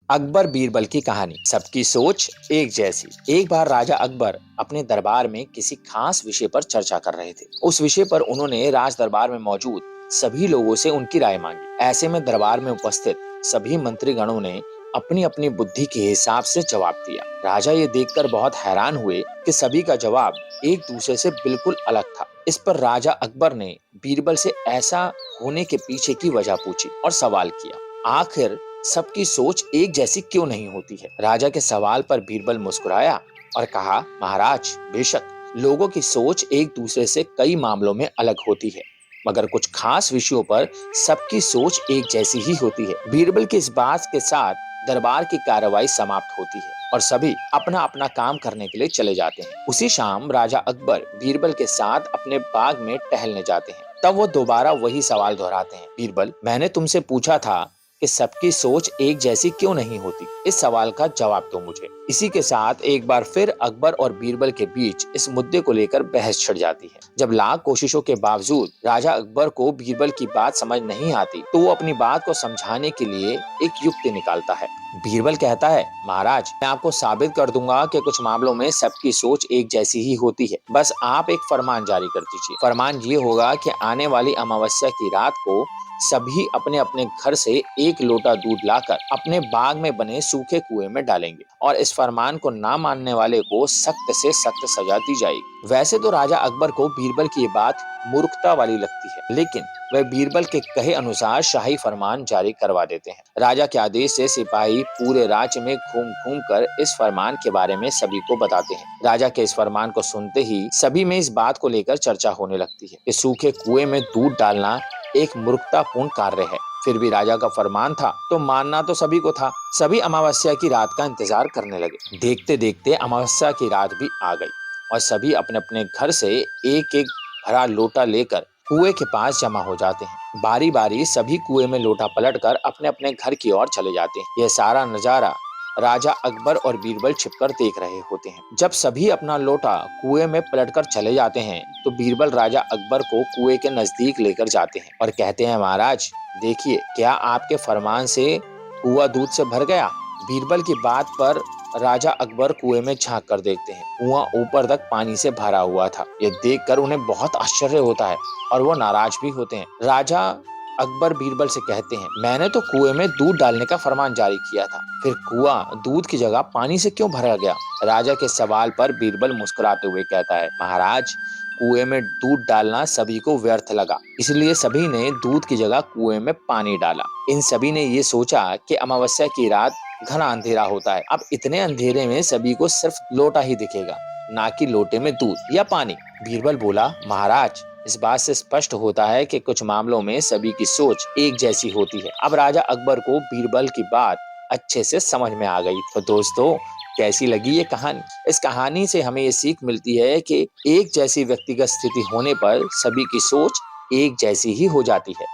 अकबर बीरबल की कहानी। सबकी सोच एक जैसी। एक बार राजा अकबर अपने दरबार में किसी खास विषय पर चर्चा कर रहे थे। उस विषय पर उन्होंने राज दरबार में मौजूद सभी लोगों से उनकी राय मांगी। ऐसे में दरबार में उपस्थित सभी मंत्रीगणों ने अपनी अपनी बुद्धि के हिसाब से जवाब दिया। राजा ये देखकर बहुत हैरान हुए कि सभी का जवाब एक दूसरे से बिल्कुल अलग था। इस पर राजा अकबर ने बीरबल से ऐसा होने के पीछे की वजह पूछी और सवाल किया, आखिर सबकी सोच एक जैसी क्यों नहीं होती है। राजा के सवाल पर बीरबल मुस्कुराया और कहा, महाराज, बेशक लोगों की सोच एक दूसरे से कई मामलों में अलग होती है, मगर कुछ खास विषयों पर सबकी सोच एक जैसी ही होती है। बीरबल की इस बात के साथ दरबार की कार्रवाई समाप्त होती है और सभी अपना अपना काम करने के लिए चले जाते हैं। उसी शाम राजा अकबर बीरबल के साथ अपने बाग में टहलने जाते हैं। तब वो दोबारा वही सवाल दोहराते हैं, बीरबल, मैंने तुमसे पूछा था कि सबकी सोच एक जैसी क्यों नहीं होती। इस सवाल का जवाब दो मुझे। इसी के साथ एक बार फिर अकबर और बीरबल के बीच इस मुद्दे को लेकर बहस छिड़ जाती है। जब लाख कोशिशों के बावजूद राजा अकबर को बीरबल की बात समझ नहीं आती, तो वो अपनी बात को समझाने के लिए एक युक्ति निकालता है। बीरबल कहता है, महाराज, मैं आपको साबित कर दूंगा कि कुछ मामलों में सबकी सोच एक जैसी ही होती है। बस आप एक फरमान जारी कर दीजिए। फरमान ये होगा कि आने वाली अमावस्या की रात को सभी अपने अपने घर से एक लोटा दूध लाकर अपने बाग में बने सूखे कुएं में डालेंगे और इस फरमान को ना मानने वाले को सख्त से सख्त सजा दी जाएगी। वैसे तो राजा अकबर को बीरबल की ये बात मूर्खता वाली लगती है, लेकिन वह बीरबल के कहे अनुसार शाही फरमान जारी करवा देते हैं। राजा के आदेश से सिपाही पूरे राज्य में घूम घूम कर इस फरमान के बारे में सभी को बताते हैं। राजा के इस फरमान को सुनते ही सभी में इस बात को लेकर चर्चा होने लगती है कि सूखे कुएं में दूध डालना एक मूर्खतापूर्ण कार्य है। फिर भी राजा का फरमान था तो मानना तो सभी को था। सभी अमावस्या की रात का इंतजार करने लगे। देखते देखते अमावस्या की रात भी आ गई और सभी अपने अपने घर से एक एक भरा लोटा लेकर कुएं के पास जमा हो जाते हैं। बारी बारी सभी कुएं में लोटा पलटकर अपने अपने घर की ओर चले जाते हैं। यह सारा नजारा राजा अकबर और बीरबल छिपकर देख रहे होते हैं। जब सभी अपना लोटा कुएं में पलटकर चले जाते हैं, तो बीरबल राजा अकबर को कुएं के नजदीक लेकर जाते हैं और कहते हैं, महाराज, देखिए, क्या आपके फरमान से कुआं दूध से भर गया। बीरबल की बात पर राजा अकबर कुएं में झांक कर देखते हैं। कुआं ऊपर तक पानी से भरा हुआ था। यह देखकर उन्हें बहुत आश्चर्य होता है और वो नाराज भी होते हैं। राजा अकबर बीरबल से कहते हैं, मैंने तो कुएं में दूध डालने का फरमान जारी किया था, फिर कुआं दूध की जगह पानी से क्यों भरा गया। राजा के सवाल पर बीरबल मुस्कुराते हुए कहता है, महाराज, कुएं में दूध डालना सभी को व्यर्थ लगा, इसलिए सभी ने दूध की जगह कुएं में पानी डाला। इन सभी ने ये सोचा कि अमावस्या की रात घना अंधेरा होता है। अब इतने अंधेरे में सभी को सिर्फ लोटा ही दिखेगा, ना कि लोटे में दूध या पानी। बीरबल बोला, महाराज, इस बात से स्पष्ट होता है कि कुछ मामलों में सभी की सोच एक जैसी होती है। अब राजा अकबर को बीरबल की बात अच्छे से समझ में आ गई। तो दोस्तों, कैसी लगी ये कहानी। इस कहानी से हमें ये सीख मिलती है कि एक जैसी व्यक्तिगत स्थिति होने पर सभी की सोच एक जैसी ही हो जाती है।